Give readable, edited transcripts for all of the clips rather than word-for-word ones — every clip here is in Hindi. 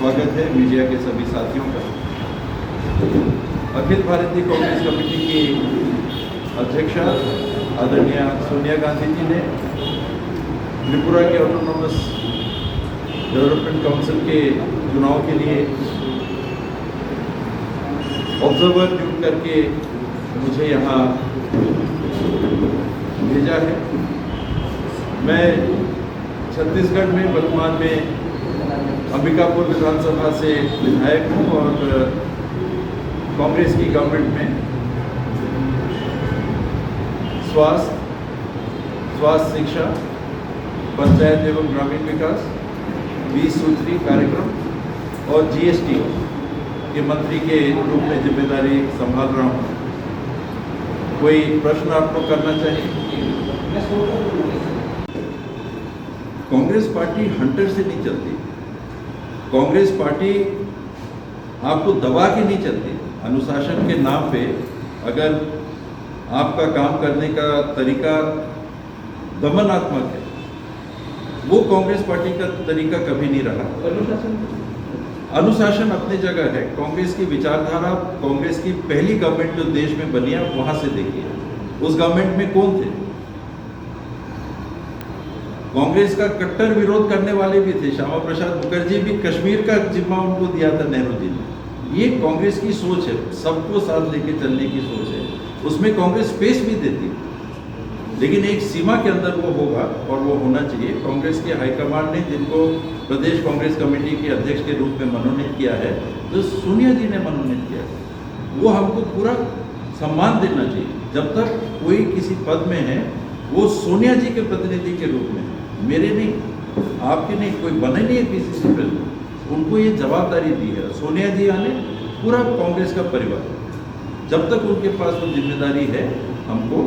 स्वागत है मीडिया के सभी साथियों का। अखिल भारतीय कांग्रेस कमेटी की अध्यक्षा आदरणीय सोनिया गांधी जी ने त्रिपुरा के ऑटोनॉमस डेवलपमेंट काउंसिल के चुनाव के लिए ऑब्जर्वर नियुक्त करके मुझे यहाँ भेजा है। मैं छत्तीसगढ़ में वर्तमान में अंबिकापुर विधानसभा से विधायक हूँ और कांग्रेस की गवर्नमेंट में स्वास्थ्य शिक्षा, पंचायत एवं ग्रामीण विकास, 20 सूत्री कार्यक्रम और जीएसटी के मंत्री के रूप में जिम्मेदारी संभाल रहा हूँ। कोई प्रश्न आपको करना चाहिए? कांग्रेस पार्टी हंटर से नहीं चलती। कांग्रेस पार्टी आपको दबा के नहीं चलती। अनुशासन के नाम पे अगर आपका काम करने का तरीका दमनात्मक है, वो कांग्रेस पार्टी का तरीका कभी नहीं रहा। अनुशासन अपनी जगह है। कांग्रेस की विचारधारा, कांग्रेस की पहली गवर्नमेंट जो देश में बनी है वहां से देखिए, उस गवर्नमेंट में कौन थे? कांग्रेस का कट्टर विरोध करने वाले भी थे। श्यामा प्रसाद मुखर्जी भी कश्मीर का जिम्मा उनको दिया था नेहरू जी ने। ये कांग्रेस की सोच है, सबको साथ लेके चलने की सोच है। उसमें कांग्रेस स्पेस भी देती है, लेकिन एक सीमा के अंदर वो होगा और वो होना चाहिए। कांग्रेस के हाईकमांड ने जिनको प्रदेश कांग्रेस कमेटी के अध्यक्ष के रूप में मनोनीत किया है, तो सोनिया जी ने मनोनीत किया है, वो हमको पूरा सम्मान देना चाहिए। जब तक कोई किसी पद में है, वो सोनिया जी के प्रतिनिधि के रूप में, मेरे नहीं, आपके नहीं, कोई बने नहीं है पीसीसी प्रेसिडेंट। उनको ये जवाबदारी दी है सोनिया जी आने, पूरा कांग्रेस का परिवार। जब तक उनके पास वो जिम्मेदारी है, हमको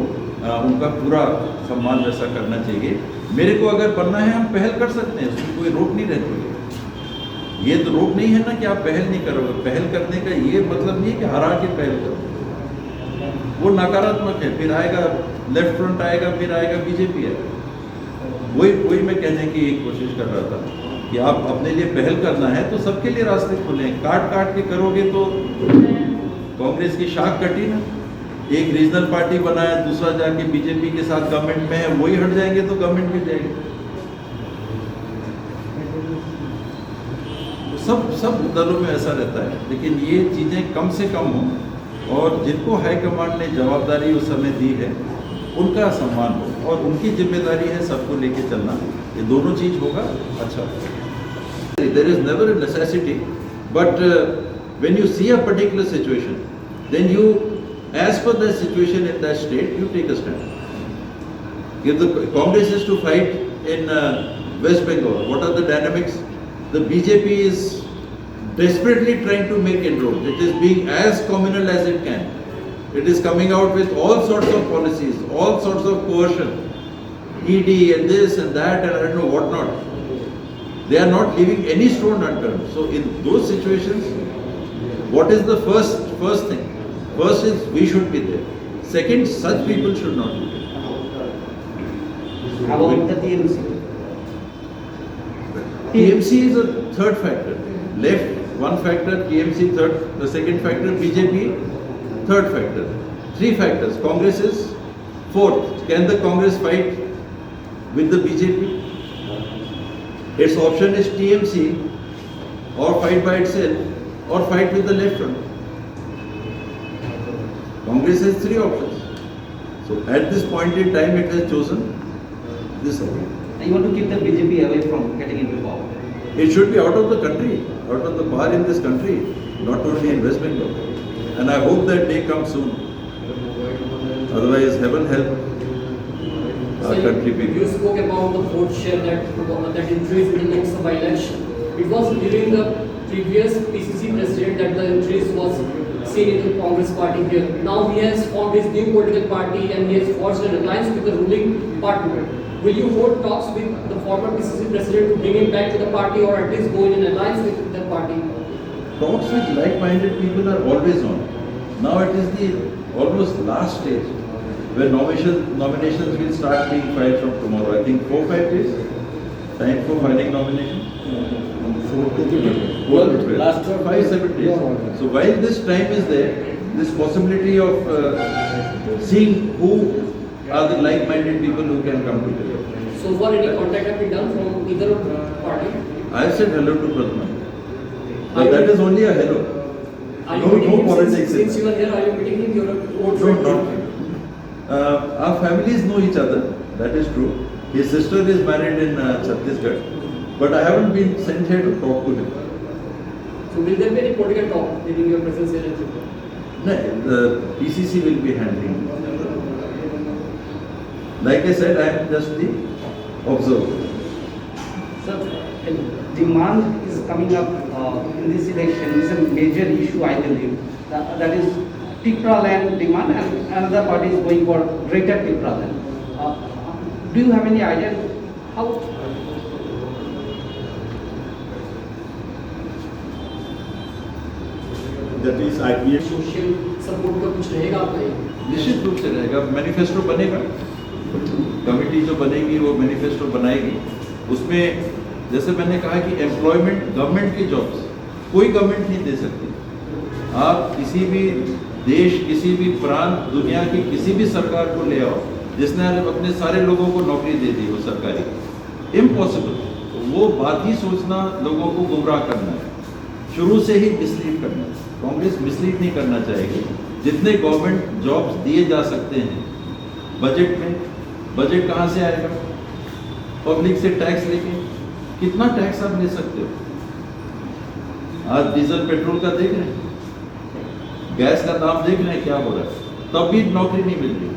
उनका पूरा सम्मान वैसा करना चाहिए। मेरे को अगर बनना है, हम पहल कर सकते हैं, उसमें कोई रोक नहीं रहती। ये तो रोक नहीं है ना कि आप पहल नहीं करोगे। पहल करने का ये मतलब नहीं है कि हरा के पहल करो, वो नकारात्मक है। फिर आएगा लेफ्ट फ्रंट आएगा, फिर आएगा बीजेपी आएगा। वही मैं कहने की एक कोशिश कर रहा था कि आप अपने लिए पहल करना है तो सबके लिए रास्ते खुले। काट के करोगे तो कांग्रेस की शाख कटी ना। एक रीजनल पार्टी बनाया, दूसरा जाके बीजेपी के साथ गवर्नमेंट में है, वही हट जाएंगे तो गवर्नमेंट में जाएगी। सब दलों में ऐसा रहता है, लेकिन ये चीजें कम से कम हो और जिनको हाईकमांड ने जवाबदारी उस समय दी है उनका सम्मान हो और उनकी जिम्मेदारी है सबको लेके चलना। ये दोनों चीज होगा अच्छा। There is never a necessity, but when you see a particular situation, then you, as per the situation in that state, you take a stand. If the Congress is to fight in West Bengal, what are the dynamics? The BJP is desperately trying to make inroads. It is being as communal as it can. It is coming out with all sorts of policies, all sorts of coercion, ED and this and that and I don't know what not. They are not leaving any stone unturned. So in those situations, what is the first thing? First is we should be there. Second, such people should not be there. How about the TMC? TMC is a third factor. Left, one factor, TMC third, the second factor, BJP, third factor. Three factors. Congress is fourth. Can the Congress fight with the BJP? Its option is TMC or fight by itself or fight with the left front. Congress has three options. So at this point in time it has chosen this option. You want to keep the BJP away from getting into power? It should be out of the country, out of the bar in this country, not only in West Bengal. And I hope that day comes soon. Otherwise, heaven help our country people. You spoke about the vote share that increased in the Lok Sabha election. It was during the previous PCC president that the increase was seen in the Congress party here. Now he has formed his new political party and he has forged an alliance with the ruling party. Will you hold talks with the former PCC president to bring him back to the party or at least go in an alliance with the party? Talks with like-minded people are always on. Now it is the almost last stage where nominations will start being filed from tomorrow. I think 4-5 days time for filing nominations. last 5-7 days. So while this time is there, this possibility of seeing who are the like-minded people who can come together. So far, any contact have been done from either party? I have said hello to Pratham, but that is only a hello. Are you No, meeting no him politics. since you are here? Are you meeting him? You're a old No, friend. not. Our families know each other. That is true. His sister is married in Chhattisgarh, but I haven't been sent here to talk to him. So will there be any political talk during your presence here in Tripura? No, the PCC will be handling. Like I said, I am just the observer. Sir, demand is coming up in this election. It's a major issue, I believe. That is Tipra land demand, and another party is going for greater Tipra land. Do you have any idea how? That is IPF. Social support का कुछ रहेगा आपका ये? निश्चित रूप से रहेगा, मैनिफेस्टो बनेगा, कमेटी जो बनेगी वो मैनिफेस्टो बनाएगी। उसमें जैसे मैंने कहा कि एम्प्लॉयमेंट, गवर्नमेंट की जॉब्स कोई गवर्नमेंट नहीं दे सकती। आप किसी भी देश, किसी भी प्रांत, दुनिया की किसी भी सरकार को ले आओ जिसने अपने सारे लोगों को नौकरी दे दी हो सरकारी, इम्पॉसिबल। तो वो बात ही सोचना लोगों को गुमराह करना है, शुरू से ही मिसलीड करना है। कांग्रेस मिसलीड नहीं करना चाहेगी। जितने गवर्नमेंट जॉब्स दिए जा सकते हैं बजट में, बजट कहाँ से आएगा? पब्लिक से टैक्स लेके। कितना टैक्स आप ले सकते हो? आज डीजल पेट्रोल का देख रहे हैं, गैस का दाम देख रहे हैं क्या हो रहा है, तब भी नौकरी नहीं मिल रही।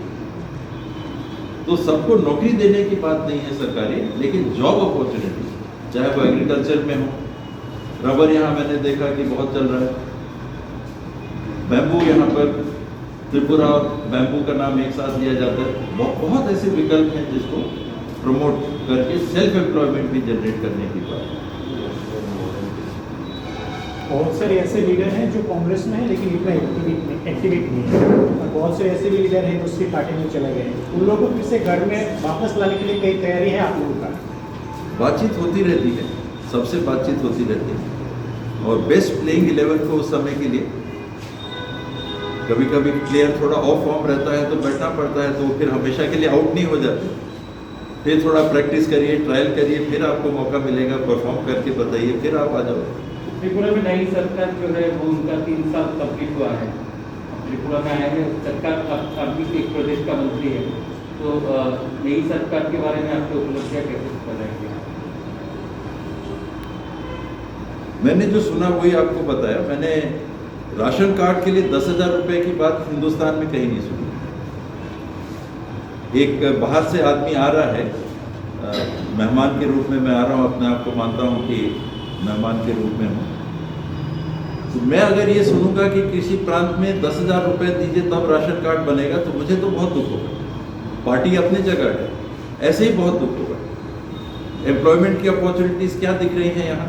तो सबको नौकरी देने की बात नहीं है सरकारी, लेकिन जॉब अपॉर्चुनिटी, चाहे वो एग्रीकल्चर में हो, रबर यहाँ मैंने देखा कि बहुत चल रहा है, बैम्बू यहाँ पर त्रिपुरा बैम्बू का नाम एक साथ लिया जाता है। बहुत ऐसे विकल्प हैं जिसको प्रमोट करके सेल्फ एम्प्लॉयमेंट भी जनरेट करने की बात है। बहुत सारे ऐसे लीडर हैं जो कांग्रेस में हैं लेकिन इतना एक्टिवेट नहीं है, और बहुत से ऐसे भी लीडर हैं जो दूसरी पार्टी में चले गए हैं। उन लोगों को फिर से घर में वापस लाने के लिए कई तैयारी है आप लोगों का? बातचीत होती रहती है, सबसे बातचीत होती रहती है, और बेस्ट प्लेइंग 11 को उस समय के लिए कभी कभी प्लेयर थोड़ा ऑफ फॉर्म रहता है तो बैठना पड़ता है, तो फिर हमेशा के लिए आउट नहीं हो जाते। फिर थोड़ा प्रैक्टिस करिए, ट्रायल करिए, फिर आपको मौका मिलेगा, परफॉर्म करके बताइए, फिर आप आ जाओ। त्रिपुरा में नई सरकार जो है वो उनका 3 साल कंप्लीट हुआ है, त्रिपुरा में आया है सरकार, अभी एक प्रदेश का मंत्री है, तो नई सरकार के बारे में आपकी उपलब्धियाँ कैसे बताएंगे? मैंने जो सुना वही आपको बताया। मैंने राशन कार्ड के लिए 10,000 रुपए की बात हिंदुस्तान में कहीं नहीं सुनी। एक बाहर से आदमी आ रहा है, मेहमान के रूप में मैं आ रहा हूँ, अपने आप को मानता हूँ कि मेहमान के रूप में हूँ, तो मैं अगर ये सुनूंगा कि किसी प्रांत में 10,000 रुपए दीजिए तब राशन कार्ड बनेगा, तो मुझे तो बहुत दुख होगा। पार्टी अपनी जगह है, ऐसे ही बहुत दुख होगा। एम्प्लॉयमेंट की अपॉर्चुनिटीज क्या दिख रही हैं यहाँ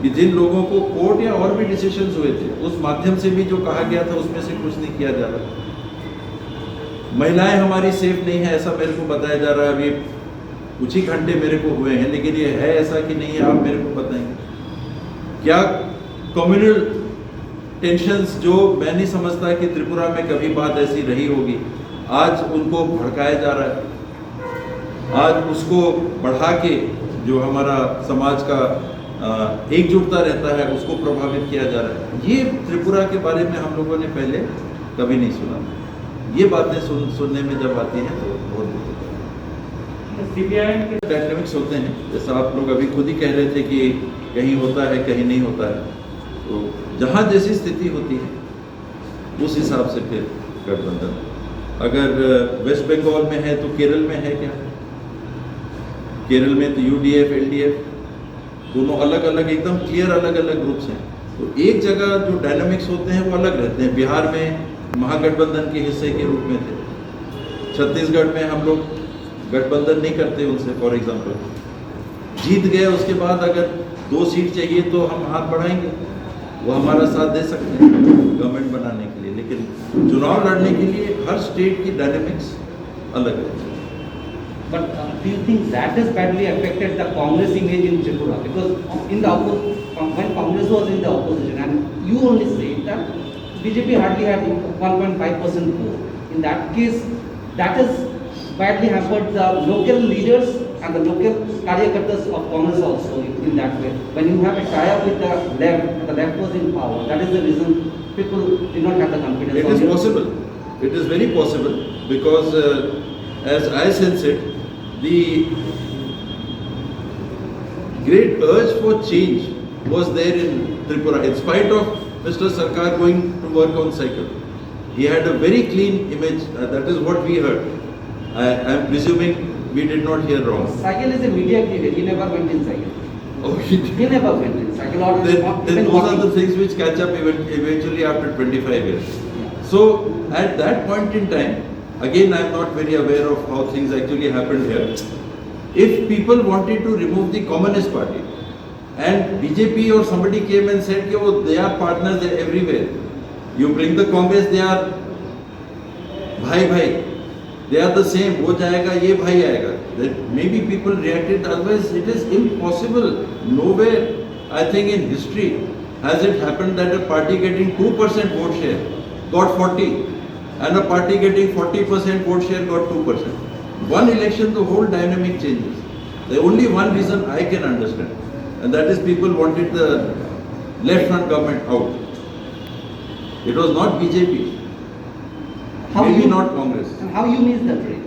कि जिन लोगों को कोर्ट या और भी डिसीजंस हुए थे उस माध्यम से भी जो कहा गया था उसमें से कुछ नहीं किया जा रहा। महिलाएं हमारी सेफ नहीं है ऐसा मेरे को बताया जा रहा है। अभी कुछ ही घंटे मेरे को हुए हैं, लेकिन ये है ऐसा कि नहीं है, आप मेरे को बताएंगे क्या? कम्युनल टेंशंस जो मैं नहीं समझता कि त्रिपुरा में कभी बात ऐसी रही होगी, आज उनको भड़काया जा रहा है। आज उसको बढ़ा के जो हमारा समाज का एकजुटता रहता है उसको प्रभावित किया जा रहा है। ये त्रिपुरा के बारे में हम लोगों ने पहले कभी नहीं सुना। ये बातें सुनने में जब आती हैं तो बहुत दुख होता है। सीपीआई के डायनामिक्स होते हैं, जैसा आप लोग अभी खुद ही कह रहे थे कि कहीं होता है कहीं नहीं होता है, तो जहाँ जैसी स्थिति होती है उस हिसाब से फिर गठबंधन। अगर वेस्ट बंगाल में है तो केरल में है क्या? केरल में तो यूडीएफ एलडीएफ दोनों अलग अलग, एकदम क्लियर अलग अलग ग्रुप्स हैं। तो एक जगह जो डायनामिक्स होते हैं वो अलग रहते हैं। बिहार में महागठबंधन के हिस्से के रूप में थे, छत्तीसगढ़ में हम लोग गठबंधन नहीं करते उनसे। फॉर एग्जांपल जीत गए, उसके बाद अगर 2 सीट चाहिए तो हम हाथ बढ़ाएंगे, वो हमारा साथ दे सकते हैं गवर्नमेंट बनाने के लिए, लेकिन चुनाव लड़ने के लिए हर स्टेट की डायनेमिक्स अलग है। But do you think that has badly affected the Congress image in Tripura? Because in the when Congress was in the opposition, and you only say that BJP hardly had 1.5% vote. In that case, that has badly hampered the local leaders and the local karyakartas of Congress also in that way. When you have a tie-up with the left, and the left was in power, that is the reason people did not have the confidence. It on is you. possible. It is very possible because as I sense it, the great urge for change was there in Tripura in spite of Mr. Sarkar going to work on cycle. He had a very clean image. That is what we heard. I am presuming we did not hear wrong. Cycle is a media created. He never went in cycle. Oh, he did. He never went in cycle. Or Then even those are the walking. things which catch up eventually after 25 years. Yeah. So at that point in time, again I am not very aware of how things actually happened here. If people wanted to remove the Communist Party and BJP or somebody came and said कि वो they are partners everywhere. You bring the Congress, they are भाई they are the same. वो जाएगा ये भाई आएगा. That maybe people reacted. Otherwise, it is impossible. Nowhere, I think in history, has it happened that a party getting 2% vote share got 40, and a party getting 40% vote share got 2%. One election, the whole dynamic changes. The only one reason I can understand, and that is people wanted the left front government out. It was not BJP, maybe not Congress. And how you miss the train?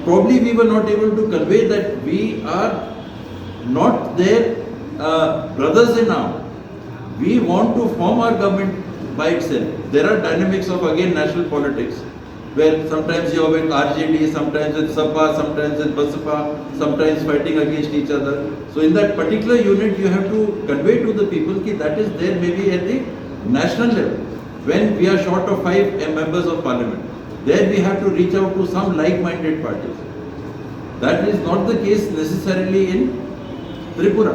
Probably we were not able to convey that we are not their brothers in arms. We want to form our government by itself. There are dynamics of again national politics, where sometimes you have with RJD, sometimes with Sapa, sometimes with Basapa, sometimes fighting against each other. So in that particular unit, you have to convey to the people that that is there maybe at the national level. When we are short of 5 members of parliament, there we have to reach out to some like-minded parties. That is not the case necessarily in Tripura,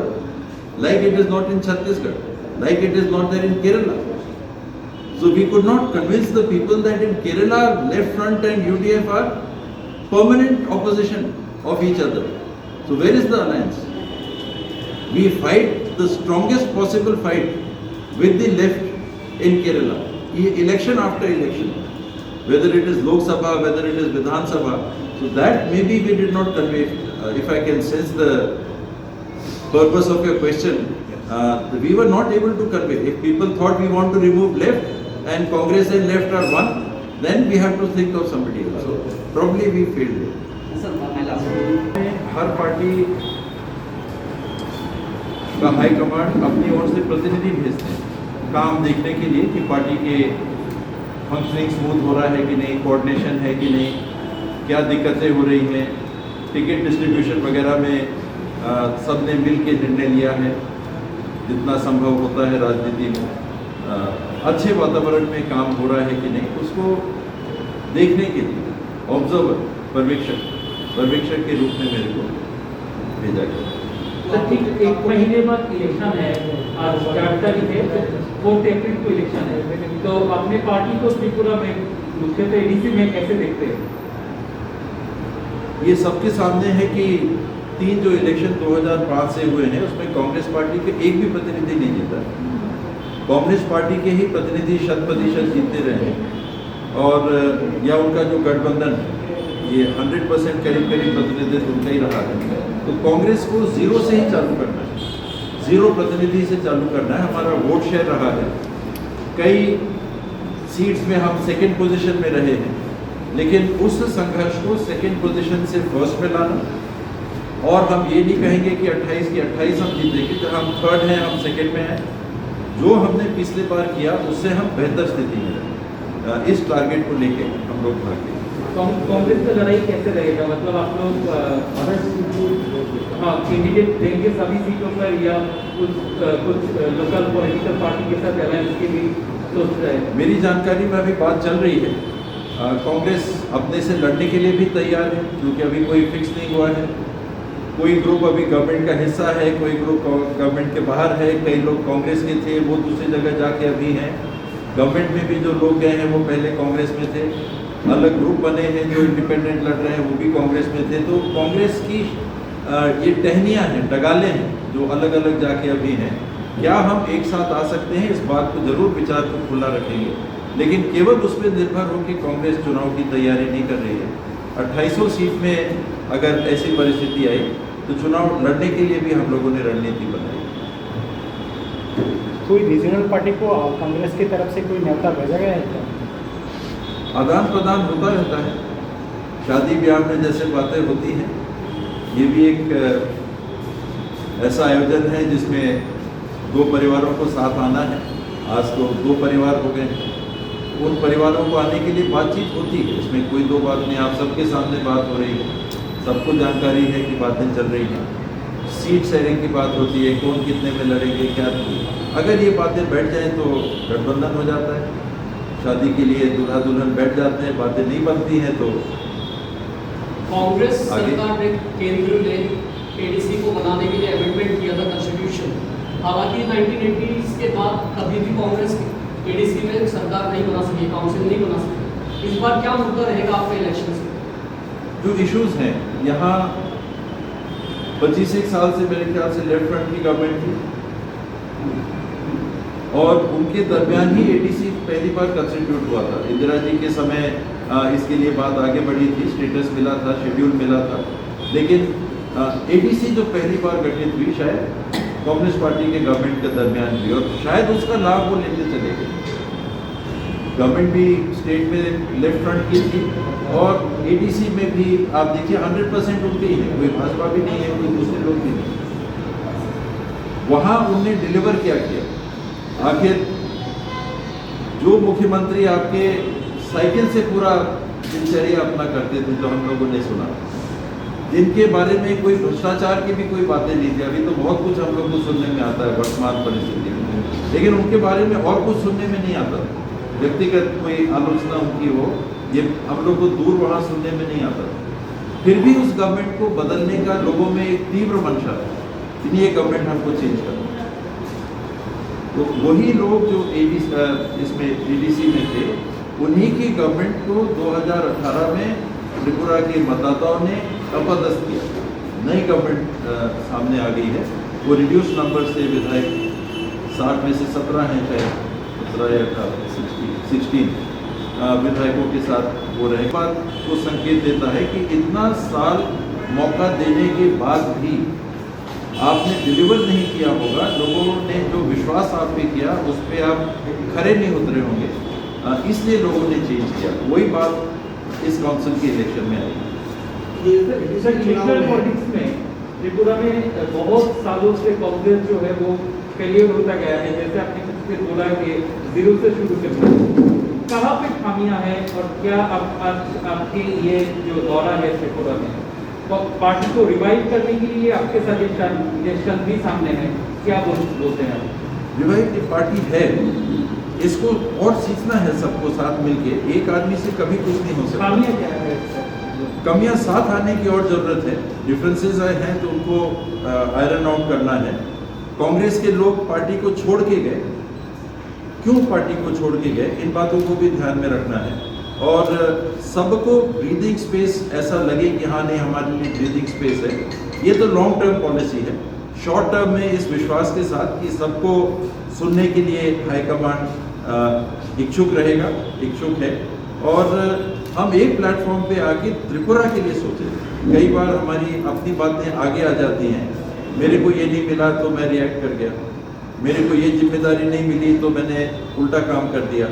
like it is not in Chhattisgarh, like it is not there in Kerala. So we could not convince the people that in Kerala, Left Front and UDF are permanent opposition of each other. So where is the alliance? We fight the strongest possible fight with the left in Kerala, election after election, whether it is Lok Sabha, whether it is Vidhan Sabha. So that maybe we did not convey. If I can sense the purpose of your question, we were not able to convey. If people thought we want to remove left and Congress and left are one, then we have to think of somebody else. So probably we failed it. Sir, my last one. Her party का हाई कमांड अपनी ओर से प्रतिनिधि भेजते हैं काम देखने के लिए कि पार्टी के फंक्शनिंग स्मूथ हो रहा है कि नहीं, कोऑर्डिनेशन है कि नहीं, क्या दिक्कतें हो रही हैं, टिकट डिस्ट्रीब्यूशन वगैरह में सब ने मिल के निर्णय लिया है जितना संभव होता है राजनीति में, अच्छे वातावरण में काम हो रहा है कि नहीं, उसको देखने के लिए ऑब्जर्वर पर्यवेक्षक के रूप में मेरे को भेजा गया। सर ठीक 1 महीने बाद इलेक्शन है, आज 4 तारीख है, 4 अप्रैल को इलेक्शन है, तो अपने पार्टी को त्रिपुरा में मुख्यतः एडीसी में कैसे देखते हैं? ये सबके सामने है कि 3 जो इलेक्शन 2005 से हुए हैं उसमें कांग्रेस पार्टी के एक भी प्रतिनिधि नहीं जीता। कांग्रेस पार्टी के ही प्रतिनिधि 100% जीतते रहे और या उनका जो गठबंधन ये 100% करीब प्रतिनिधित्व उनका ही रहा है। तो कांग्रेस को जीरो से ही चालू करना है, जीरो प्रतिनिधि से चालू करना है। हमारा वोट शेयर रहा है, कई सीट्स में हम सेकंड पोजीशन में रहे हैं, लेकिन उस संघर्ष को सेकंड पोजीशन से फर्स्ट में लाना, और हम ये नहीं कहेंगे कि 28 की 28 हम जीतेंगे, जब हम थर्ड हैं हम सेकंड में हैं, जो हमने पिछले बार किया उससे हम बेहतर स्थिति में हैं। इस टारगेट को लेके हम लोग भागे। कांग्रेस का लड़ाई कैसे रहेगा? मतलब आप लोग कैंडिडेट देंगे सभी सीटों पर या कुछ लोकल पॉलिटिकल पार्टी के साथ अलायंस के भी सोच रहे हैं? मेरी जानकारी में अभी बात चल रही है। कांग्रेस अपने से लड़ने के लिए भी तैयार है, क्योंकि अभी कोई फिक्स नहीं हुआ है। कोई ग्रुप अभी गवर्नमेंट का हिस्सा है, कोई ग्रुप गवर्नमेंट के बाहर है, कई लोग कांग्रेस के थे वो दूसरी जगह जाके अभी हैं। गवर्नमेंट में भी जो लोग गए हैं वो पहले कांग्रेस में थे, अलग ग्रुप बने हैं जो इंडिपेंडेंट लड़ रहे हैं, वो भी कांग्रेस में थे। तो कांग्रेस की ये टहनियाँ हैं, डगाले हैं जो अलग अलग जाके अभी हैं। क्या हम एक साथ आ सकते हैं, इस बात को जरूर विचार को खुला रखेंगे, लेकिन केवल उस पर निर्भर हो कि कांग्रेस चुनाव की तैयारी नहीं कर रही है। 2800 सीट में अगर ऐसी परिस्थिति आई तो चुनाव लड़ने के लिए भी हम लोगों ने रणनीति बनाई। कोई रीजनल पार्टी को कांग्रेस की तरफ से कोई न्योता भेजा गया है क्या? आदान प्रदान होता रहता है, शादी ब्याह में जैसे बातें होती हैं, ये भी एक ऐसा आयोजन है जिसमें दो परिवारों को साथ आना है। आज तो 2 परिवार हो गए हैं, उन परिवारों को आने के लिए बातचीत होती है, इसमें कोई दो बात नहीं। आप सबके सामने बात हो रही है, सबको जानकारी है कि बातें चल रही हैं। सीट शेयरिंग की बात होती है, कौन कितने में लड़ेंगे, क्या अगर ये बातें बैठ जाएं तो गठबंधन हो जाता है। शादी के लिए दूल्हा दुल्हन बैठ जाते हैं, बातें नहीं बनती हैं तो कांग्रेस आगे? सरकार ने केंद्र ने एडीसी को बनाने के लिए अमेंडमेंट किया था कॉन्स्टिट्यूशन। हालांकि 1980s के बाद कभी भी कांग्रेस एडीसी में सरकार नहीं बना सकी, काउंसिल नहीं बना सकी। इस बार क्या मुद्दा रहेगा आपके इलेक्शन से? जो इश्यूज हैं यहाँ 25 साल से मेरे ख्याल से लेफ्ट फ्रंट की गवर्नमेंट थी और उनके दरमियान ही एडीसी पहली बार कंस्टिट्यूट हुआ था। इंदिरा जी के समय इसके लिए बात आगे बढ़ी थी, स्टेटस मिला था, शेड्यूल मिला था, लेकिन एडीसी जो पहली बार गठित हुई शायद कांग्रेस पार्टी के गवर्नमेंट के दरमियान हुई और शायद उसका लाभ वो लेते चले गए। गवर्नमेंट भी स्टेट में लेफ्ट फ्रंट की थी और एडीसी में भी आप देखिए 100% उनके ही है, कोई भाजपा भी नहीं है, कोई दूसरे लोग भी नहीं। वहाँ उनने डिलीवर क्या किया? आखिर जो मुख्यमंत्री आपके साइकिल से पूरा दिनचर्या अपना करते थे तो हम लोगों ने सुना, जिनके बारे में कोई भ्रष्टाचार की भी कोई बातें नहीं थी। अभी तो बहुत कुछ हम लोग को सुनने में आता है वर्तमान परिस्थिति में, लेकिन उनके बारे में और कुछ सुनने में नहीं आता। व्यक्तिगत कोई आलोचना उनकी हो, ये हम लोग को दूर वहाँ सुनने में नहीं आता। फिर भी उस गवर्नमेंट को बदलने का लोगों में एक तीव्र मंशा है कि ये गवर्नमेंट हमको चेंज करना। तो वही लोग जो इसमें एडीसी में थे, उन्हीं की गवर्नमेंट को 2018 में त्रिपुरा के मतदाताओं ने अपदस्थ किया। नई गवर्नमेंट सामने आ गई है, वो रिड्यूस नंबर से विधायक 60 में से 17 हैं, शायद 17 या 16 विधायकों के साथ वो रहे। बात को संकेत देता है कि इतना साल मौका देने के बाद भी आपने डिलीवर नहीं किया होगा। लोगों ने जो विश्वास आप पे किया उस पर आप खरे नहीं उतरे होंगे, इसलिए लोगों ने चेंज किया। वही बात इस काउंसिल के इलेक्शन में आई। नेशनल पॉलिटिक्स में त्रिपुरा में बहुत सालों से कांग्रेस जो है वो फेलियर होता गया है। जैसे आपने कुछ बोला कि 0 से शुरू करना, कहाँ पे खामियां हैं और क्या आपके ये जो दौरा है त्रिपुरा में पार्टी को रिवाइव करने के लिए आपके सजेशन भी सामने है, क्या बोलते हैं आप? रिवाइव की पार्टी है, इसको और सीखना है सबको साथ मिलके। एक आदमी से कभी कुछ नहीं हो सकता। खामियां क्या है? कमियां साथ आने की और जरूरत है। डिफरेंसेस हैं तो उनको आयरन आउट करना है। कांग्रेस के लोग पार्टी को छोड़ के गए, क्यों पार्टी को छोड़ के गए, इन बातों को भी ध्यान में रखना है और सबको ब्रीदिंग स्पेस ऐसा लगे कि हाँ नहीं हमारे लिए ब्रीदिंग स्पेस है। ये तो लॉन्ग टर्म पॉलिसी है। शॉर्ट टर्म में इस विश्वास के साथ कि सबको सुनने के लिए हाईकमांड इच्छुक रहेगा, इच्छुक है और हम एक प्लेटफॉर्म पे आके त्रिपुरा के लिए सोचें। कई बार हमारी अपनी बातें आगे आ जाती हैं, मेरे को ये नहीं मिला तो मैं रिएक्ट कर गया, मेरे को ये जिम्मेदारी नहीं मिली तो मैंने उल्टा काम कर दिया,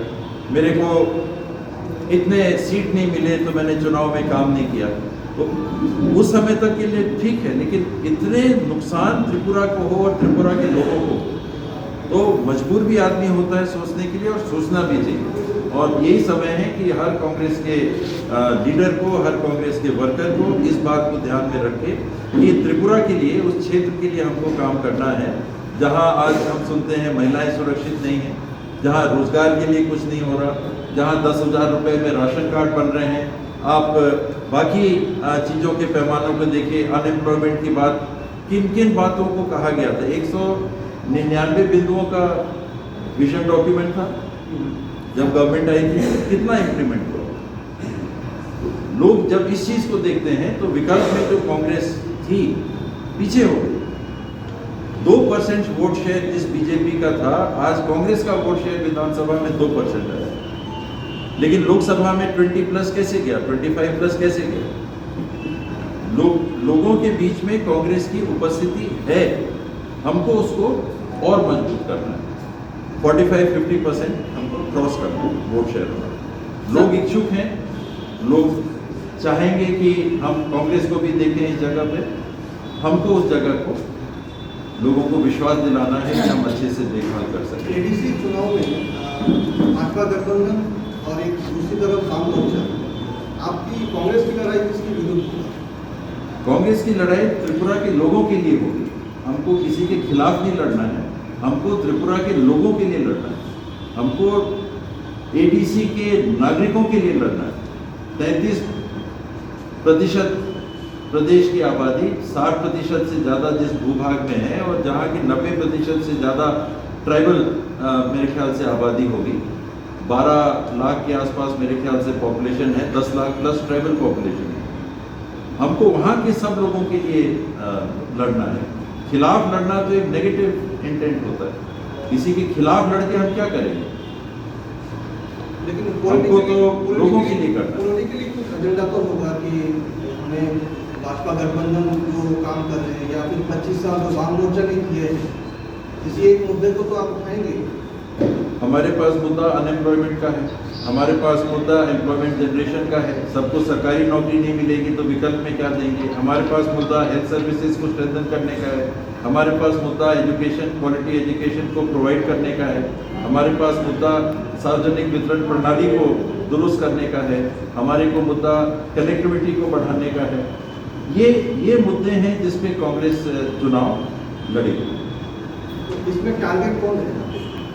मेरे को इतने सीट नहीं मिले तो मैंने चुनाव में काम नहीं किया। तो उस समय तक के लिए ठीक है, लेकिन इतने नुकसान त्रिपुरा को हो और त्रिपुरा के लोगों को, तो मजबूर भी आदमी होता है सोचने के लिए और सोचना भी चाहिए। और यही समय है कि हर कांग्रेस के लीडर को, हर कांग्रेस के वर्कर को इस बात को ध्यान में रखे कि त्रिपुरा के लिए, उस क्षेत्र के लिए हमको काम करना है जहां आज हम सुनते हैं महिलाएं सुरक्षित नहीं हैं, जहां रोजगार के लिए कुछ नहीं हो रहा, जहां 10,000 रुपये में राशन कार्ड बन रहे हैं। आप बाकी चीज़ों के पैमानों को देखिए, अनएम्प्लॉयमेंट की बात, किन किन बातों को कहा गया था। 199 बिंदुओं का विजन डॉक्यूमेंट था जब गवर्नमेंट आई थी, कितना इम्प्लीमेंट हुआ? लोग जब इस चीज को देखते हैं तो विकल्प में जो कांग्रेस थी पीछे हो गई। 2% वोट शेयर जिस बीजेपी का था, आज कांग्रेस का वोट शेयर विधानसभा में 2% है, लेकिन लोकसभा में 20+ कैसे गया, 25+ कैसे गया? लोगों के बीच में कांग्रेस की उपस्थिति है, हमको उसको और मजबूत करना है। 45-50% हमको क्रॉस करना है वोट शेयर में। लोग इच्छुक हैं, लोग चाहेंगे कि हम कांग्रेस को भी देखें इस जगह पे। हमको उस जगह को लोगों को विश्वास दिलाना है कि हम अच्छे से देखभाल कर सकें। एडीसी चुनाव में भाजपा गठबंधन और एक दूसरी तरफ वाम मोर्चा, आपकी कांग्रेस की लड़ाई किसके विरुद्ध होगा? कांग्रेस की लड़ाई त्रिपुरा के लोगों के लिए होगी। हमको किसी के खिलाफ नहीं लड़ना है, हमको त्रिपुरा के लोगों के लिए लड़ना है, हमको एडीसी के नागरिकों के लिए लड़ना है। 33% प्रदेश की आबादी, 60% से ज़्यादा जिस भूभाग में है और जहाँ की 90% से ज़्यादा ट्राइबल मेरे ख्याल से आबादी होगी। 12 लाख के आसपास मेरे ख्याल से पॉपुलेशन है, 10 लाख प्लस ट्राइबल पॉपुलेशन है। हमको वहाँ के सब लोगों के लिए लड़ना है। खिलाफ लड़ना तो एक नेगेटिव इंटेंट होता है, किसी के खिलाफ लड़के हम क्या करेंगे? लेकिन हमको तो लोगों के लिए करना है। पॉलिटिकली कुछ एजेंडा तो होगा कि हमें भाजपा गठबंधन जो काम कर रहे हैं या फिर 25 साल जो वाम मोर्चा ने किए हैं, किसी एक मुद्दे को तो आप उठाएंगे। हमारे पास मुद्दा अनएम्प्लॉयमेंट का है, हमारे पास मुद्दा एम्प्लॉयमेंट जनरेशन का है। सबको सरकारी नौकरी नहीं मिलेगी तो विकल्प में क्या देंगे? हमारे पास मुद्दा हेल्थ सर्विसेज को स्ट्रेंथन करने का है, हमारे पास मुद्दा एजुकेशन, क्वालिटी एजुकेशन को प्रोवाइड करने का है, हमारे पास मुद्दा सार्वजनिक वितरण प्रणाली को दुरुस्त करने का है, हमारे को मुद्दा कनेक्टिविटी को बढ़ाने का है। ये मुद्दे हैं जिस पे कांग्रेस चुनाव लड़ेगी। तो इसमें टारगेट कौन है?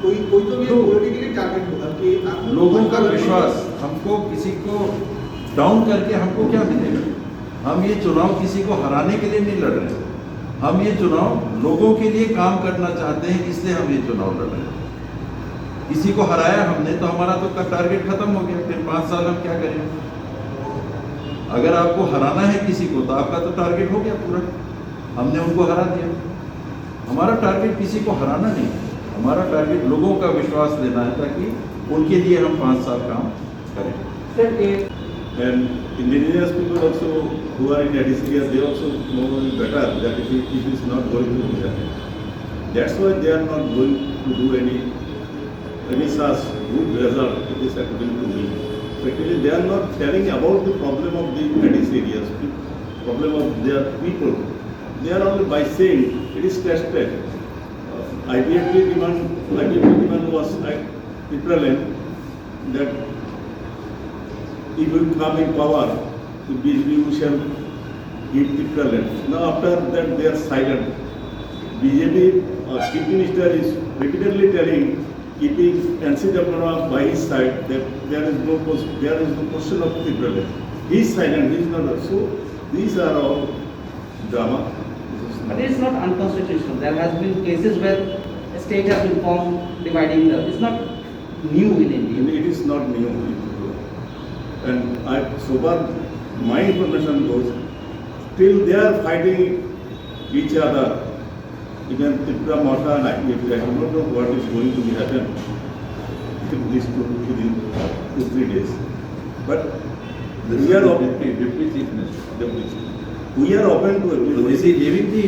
कोई तो ये पॉलिटिकली टारगेट होगा कि आप लोगों का विश्वास। हमको किसी को डाउन करके हमको क्या मिलेगा? हम ये चुनाव किसी को हराने के लिए नहीं लड़ रहे हैं, हम ये चुनाव लोगों के लिए काम करना चाहते हैं, इसलिए हम ये चुनाव लड़ रहे हैं। किसी को हराया हमने तो हमारा तो टारगेट खत्म हो गया, फिर 5 साल हम क्या करेंगे? अगर आपको हराना है किसी को तो आपका तो टारगेट हो गया पूरा, हमने उनको हरा दिया। हमारा टारगेट किसी को हराना नहीं, हमारा टारगेट लोगों का विश्वास देना है ताकि उनके लिए हम 5 साल काम करें। And indigenous people also who are in that area, they also know better that it is not going to happen. That's why they are not going to do any such good result. It is according to me. Actually, they are not caring about the problem of the Addis areas, problem of their people. They are only by saying it is tested. IPFP demand was equivalent that if we come in power, we shall give equivalent. Now after that they are silent. BJP Chief Minister is repeatedly telling, keeping NC Damrana by his side, that there is no question of equivalent. He is silent. He is not. So these are all drama. But it is not unconstitutional. There has been cases where a state has been formed dividing the. It's not new in India. It is not new. And so far my information goes, till they are fighting each other, even Tripura Morta and IPFP, I do not know what is going to be happen within 2-3 days. But we are open. Deputy Chief Minister. We are open to So everything. is he leaving the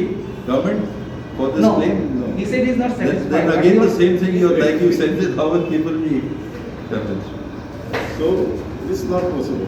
government for this No, claim? he said he is not satisfied. Then but again he the was- same thing, like you said, how will people be convinced? So this is not possible.